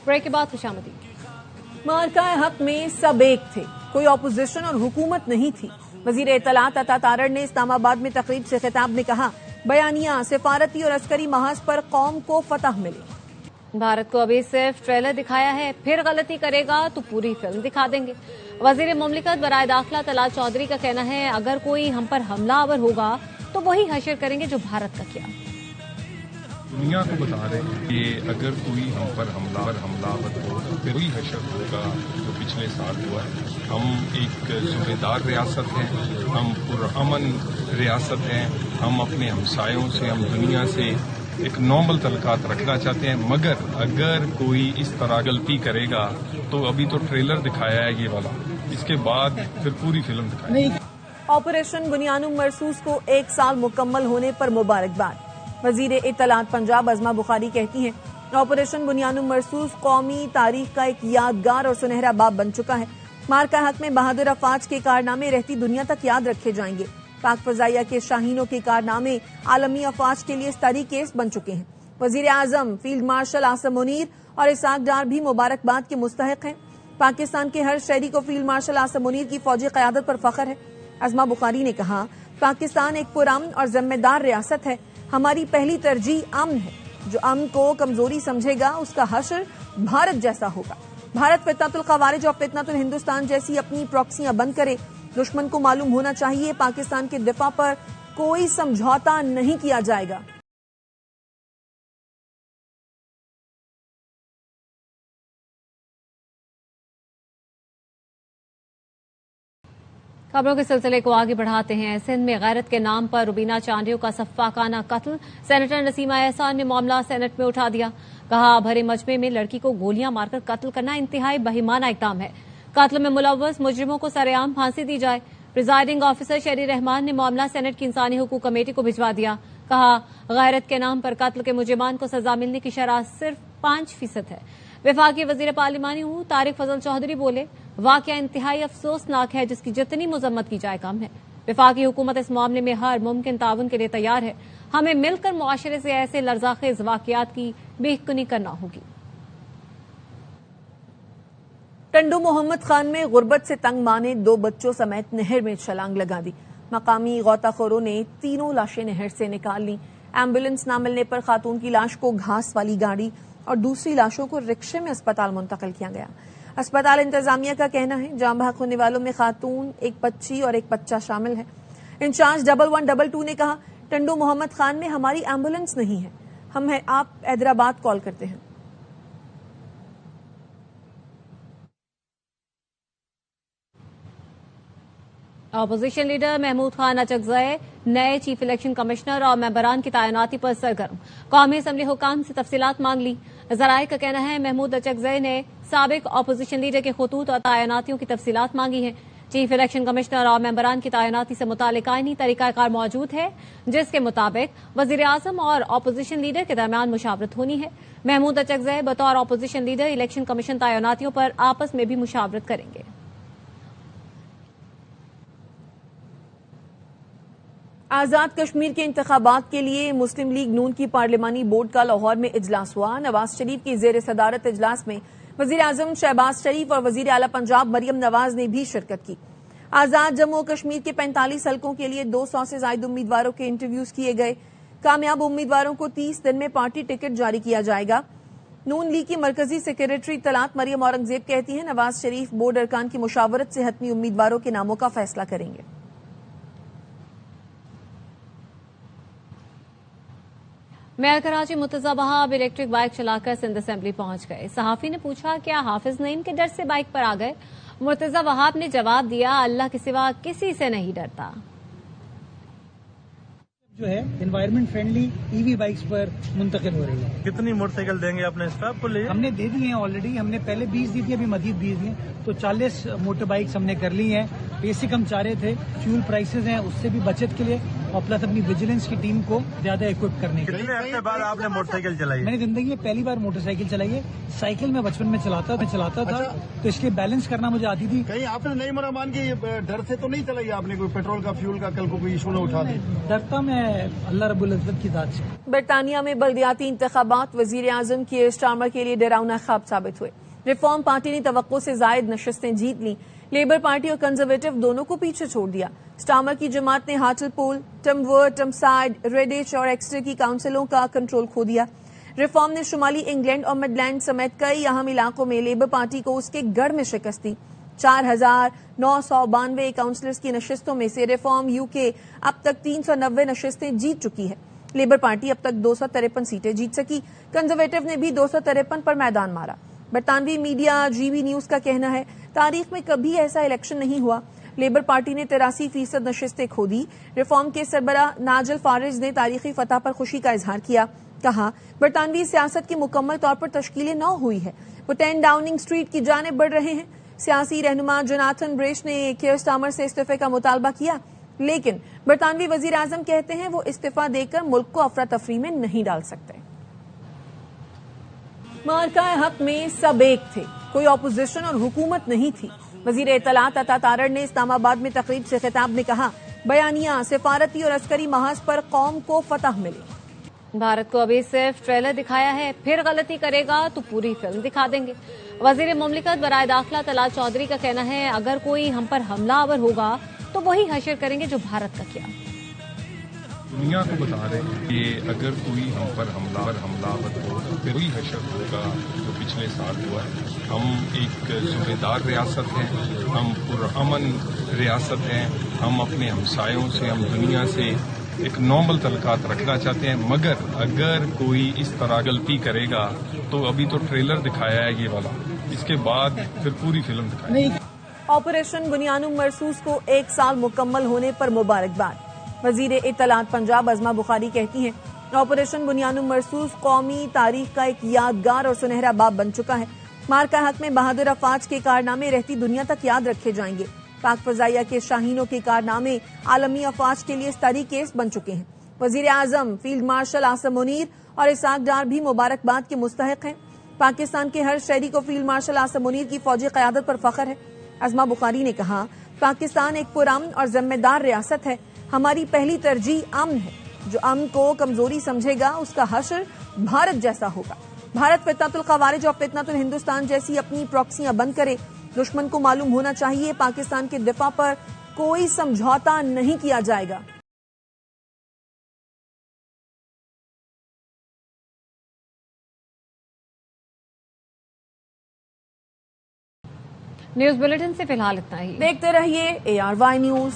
Break के बाद खुशामदी। मार्का हक में सब एक थे, कोई अपोजिशन और हुकूमत नहीं थी। वजीर इत्तलात अता तारड़ ने इस्लामाबाद में तकरीब से खिताब में कहा, बयानिया सिफारती और अस्करी महाज पर कौम को फतह मिली। भारत को अभी सिर्फ ट्रेलर दिखाया है, फिर गलती करेगा तो पूरी फिल्म दिखा देंगे। वजीर मुमलिकत बराए दाखिला तलाल चौधरी का कहना है, अगर कोई हम पर हमलावर होगा तो वही हशर करेंगे जो भारत का किया। दुनिया को बता रहे हैं कि अगर कोई हम पर हमलावर हो तो फिर वही हशर होगा जो पिछले साल हुआ है। हम एक सूबेदार रियासत हैं, हम पुरअमन रियासत हैं, हम अपने हमसायों से, हम दुनिया से एक नॉर्मल तल्लुकात रखना चाहते हैं, मगर अगर कोई इस तरह गलती करेगा तो अभी तो ट्रेलर दिखाया है ये वाला, इसके बाद फिर पूरी फिल्म दिखाएंगे। ऑपरेशन बुनियानुम मरसूस को 1 साल मुकम्मल होने पर मुबारकबाद। वजीर इत्तलात पंजाब अज़मा बुखारी कहती हैं, ऑपरेशन बुनियानुम मरसूस कौमी तारीख का एक यादगार और सुनहरा बाब बन चुका है। मार्का हक में बहादुर अफवाज के कारनामे रहती दुनिया तक याद रखे जाएंगे। पाक फजाइया के शाहीनों के कारनामे आलमी अफवाज के लिए स्तरी केस बन चुके हैं। वजीर आजम, फील्ड मार्शल आसिम मुनीर और इसाक डार भी मुबारकबाद के मुस्तहिक हैं। पाकिस्तान के हर शहरी को फील्ड मार्शल आसिम मुनीर की फौजी क़यादत पर फख्र है। अज़मा बुखारी ने कहा, पाकिस्तान एक पुरअमन और जिम्मेदार रियासत है। हमारी पहली तरजीह अमन है। जो अमन को कमजोरी समझेगा उसका हशर भारत जैसा होगा। भारत फितनतुल ख़वारिज और फितनतुल हिंदुस्तान जैसी अपनी प्रॉक्सियां बंद करे। दुश्मन को मालूम होना चाहिए पाकिस्तान के दिफा पर कोई समझौता नहीं किया जाएगा। खबरों के सिलसिले को आगे बढ़ाते हैं। सिंध में गैरत के नाम पर रुबीना चांडियों का सफ्फाकाना कत्ल। सेनेटर नसीमा एहसान ने मामला सेनेट में उठा दिया। कहा, भरे मजमे में लड़की को गोलियां मारकर कत्ल करना इंतहाई बहिमाना इक़दाम है। कत्ल में मुलव्वस मुजरिमों को सरेआम फांसी दी जाए। प्रिजाइडिंग ऑफिसर शहरी रहमान ने मामला सेनेट की इंसानी हुकूक कमेटी को भिजवा दिया। कहा, गैरत के नाम पर कत्ल के मुजरिमान को सजा मिलने की शरह सिर्फ 5% है। वफाकी वजीर पार्लिमानी तारिक फजल चौधरी बोले, वाकया इंतहाई अफसोसनाक है जिसकी जितनी मजम्मत की जाए कम है। वफाकी हुकूमत इस मामले में हर मुमकिन ताउन के लिए तैयार है। हमें मिलकर मुआशरे से ऐसे लर्जाखेज वाकयात की बेहकुनी करना होगी। टंडू मोहम्मद खान में गुर्बत से तंग मां ने 2 बच्चों समेत नहर में छलांग लगा दी। मकामी गौताखोरों ने 3 लाशें नहर से निकाल ली। एम्बुलेंस न मिलने पर खातून की लाश को घास वाली गाड़ी और दूसरी लाशों को रिक्शे में अस्पताल मुंतकिल किया गया। अस्पताल इंतजामिया का कहना है, जान बहक होने वालों में खातून, एक बच्ची और एक बच्चा शामिल है। इंचार्ज 1122 ने कहा, टंडू मोहम्मद खान में हमारी एम्बुलेंस नहीं है, आप हैदराबाद कॉल करते हैं। अपोजिशन लीडर महमूद खान अचकज़ई नए चीफ इलेक्शन कमिश्नर और मेंबरान की तैनाती पर सरगर्म। कौमी असम्बली हुकाम से तफसीलात मांग ली। ज़राए का कहना है, महमूद अचकज़ई ने साबिक अपोजिशन लीडर के खतूत और तैनातियों की तफसीलात मांगी हैं। चीफ इलेक्शन कमिश्नर और मेंबरान की तैनाती से मुतालिक आईनी तरीकाकार मौजूद है, जिसके मुताबिक वजीर आजम और अपोजिशन लीडर के दरमियान मुशावरत होनी है। महमूद अचकज़ई बतौर अपोजिशन लीडर इलेक्शन कमीशन तैनातियों पर आपस में भी मुशावरत करेंगे। आजाद कश्मीर के इंतखाबात के लिए मुस्लिम लीग नून की पार्लिमानी बोर्ड का लाहौर में इजलास हुआ। नवाज शरीफ की जेर सदारत इजलास में वजीर आजम शहबाज शरीफ और वजीर आला पंजाब मरियम नवाज ने भी शिरकत की। आजाद जम्मू कश्मीर के 45 हलकों के लिए 200 से ज्यादा उम्मीदवारों के इंटरव्यूज किए गए। कामयाब उम्मीदवारों को 30 दिन में पार्टी टिकट जारी किया जाएगा। नून लीग की मरकजी सेक्रेटरी तलात मरियम औरंगजेब कहती हैं, नवाज शरीफ बोर्ड अरकान की मुशावरत से हतमी उम्मीदवारों के नामों का फैसला करेंगे। Mayor Karachi Murtaza Wahab electric bike चलाकर सिंध असेंबली पहुंच गए। सहाफी ने पूछा, क्या हाफिज नईम के डर से बाइक पर आ गए? मुर्तजा वहाब ने जवाब दिया, अल्लाह के सिवा किसी से नहीं डरता। जो है एनवायरमेंट फ्रेंडली ईवी बाइक्स पर मुंतकिल हो रही है। कितनी मोटरसाइकिल देंगे अपने स्टाफ को? हमने दे दी हैं ऑलरेडी। हमने पहले 20 दी थी, अभी मजीद 20 दी, तो 40 मोटर बाइक्स हमने कर ली हैं। बेसिक हम चाह रहे थे फ्यूल प्राइसेस हैं उससे भी बचत के लिए और प्लस अपनी विजिलेंस की टीम को ज्यादा इक्विप करने के लिए। कितने हफ्ते बाद आपने मोटरसाइकिल चलाई है? मैंने जिंदगी में पहली बार मोटरसाइकिल चलाई है। साइकिल में बचपन में चलाता था तो इसलिए बैलेंस करना मुझे आती थी। कहीं आपने नहीं मरा मान के डर से तो नहीं चलाई आपने? कोई पेट्रोल का फ्यूल का कल को कोई इशू न उठा दे? डरता मैं अल्लाह रब्बुल इज्जत की जात से। बरतानिया में बल्दियाती इंतखाबात वजीर आजम कीयर स्टारमर के लिए डरावना ख्वाब साबित हुए। रिफॉर्म पार्टी ने तवक्को से जायद नशस्तें जीत ली। लेबर पार्टी और कंजर्वेटिव दोनों को पीछे छोड़ दिया। स्टार्मर की जमात ने हार्टलपोल, टमवर्थ, टमसाइड, रेडिच और एक्सटर की काउंसिलों का कंट्रोल खो दिया। रिफॉर्म ने शुमाली इंग्लैंड और मिडलैंड समेत कई अहम इलाकों में लेबर पार्टी को उसके गढ़ में शिकस्त दी। 4,992 काउंसिलर्स की नशस्तों में से रिफॉर्म यूके अब तक 390 नशस्तें जीत चुकी है। लेबर पार्टी अब तक 253 सीटें जीत सकी। कंजर्वेटिव ने भी 253 पर मैदान मारा। बरतानवी मीडिया जीवी न्यूज का कहना है, तारीख में कभी ऐसा इलेक्शन नहीं हुआ। लेबर पार्टी ने 83% नशिस्तें खो दी। रिफॉर्म के सरबराह नाजल फारिज ने तारीखी फतह पर खुशी का इजहार किया। कहा, बरतानवी सियासत की मुकम्मल तौर पर तश्कील नौ हुई है। वो 10 डाउनिंग स्ट्रीट की जानिब बढ़ रहे हैं। सियासी रहनुमा जोनाथन ब्रेश ने कीयर स्टार्मर से इस्तीफे का मुतालबा किया, लेकिन बरतानवी वजीर आजम कहते हैं वो इस्तीफा देकर मुल्क को अफरा तफरी में नहीं डाल सकते। मार्का हक में सब एक थे, कोई ऑपोजिशन और हुकूमत नहीं थी। वजीर इत्तलात अता तारड़ ने इस्लामाबाद में तकरीब से खिताब में कहा, बयानिया सिफारती और अस्करी महाज पर कौम को फतह मिली। भारत को अभी सिर्फ ट्रेलर दिखाया है, फिर गलती करेगा तो पूरी फिल्म दिखा देंगे। वजीर मुमलिकत बराए दाखिला तलाल चौधरी का कहना है, अगर कोई हम पर हमलावर होगा तो वही हशर करेंगे जो भारत का किया। दुनिया को बता रहे हैं कि अगर कोई हम पर हमलावर हो तो फिर वही हशर होगा जो पिछले साल हुआ है। हम एक ज़िम्मेदार रियासत हैं, हम पुरअमन रियासत हैं, हम अपने हमसायों से, हम दुनिया से एक नॉर्मल तल्लुकात रखना चाहते हैं। मगर अगर कोई इस तरह गलती करेगा तो अभी तो ट्रेलर दिखाया है ये वाला, इसके बाद फिर पूरी फिल्म दिखाएंगे। ऑपरेशन बुनियानुम मरसूस को 1 साल मुकम्मल होने पर मुबारकबाद। वजीर इत्तलात पंजाब अज़मा बुखारी कहती हैं, ऑपरेशन बुनियानुम मरसूस कौमी तारीख का एक यादगार और सुनहरा बाब बन चुका है। मार्का हक में बहादुर अफवाज के कारनामे रहती दुनिया तक याद रखे जाएंगे। पाक फजाइया के शाहीनों के कारनामे आलमी अफवाज के लिए स्तरी केस बन चुके हैं। वजीर आजम, फील्ड मार्शल आसम मुनीर और इसाक डार भी मुबारकबाद के मुस्तहिक हैं। पाकिस्तान के हर शहरी को फील्ड मार्शल आसम मुनीर की फौजी क़यादत पर फख्र है। अज़मा बुखारी ने कहा, पाकिस्तान एक पुरअमन और जिम्मेदार रियासत है। हमारी पहली तरजीह अमन है। जो अमन को कमजोरी समझेगा उसका हशर भारत जैसा होगा। भारत फितनतुल ख़वारिज और फितनतुल हिंदुस्तान जैसी अपनी प्रॉक्सियां बंद करे। दुश्मन को मालूम होना चाहिए पाकिस्तान के दिफा पर कोई समझौता नहीं किया जाएगा। न्यूज बुलेटिन से फिलहाल इतना ही। देखते रहिए ARY न्यूज।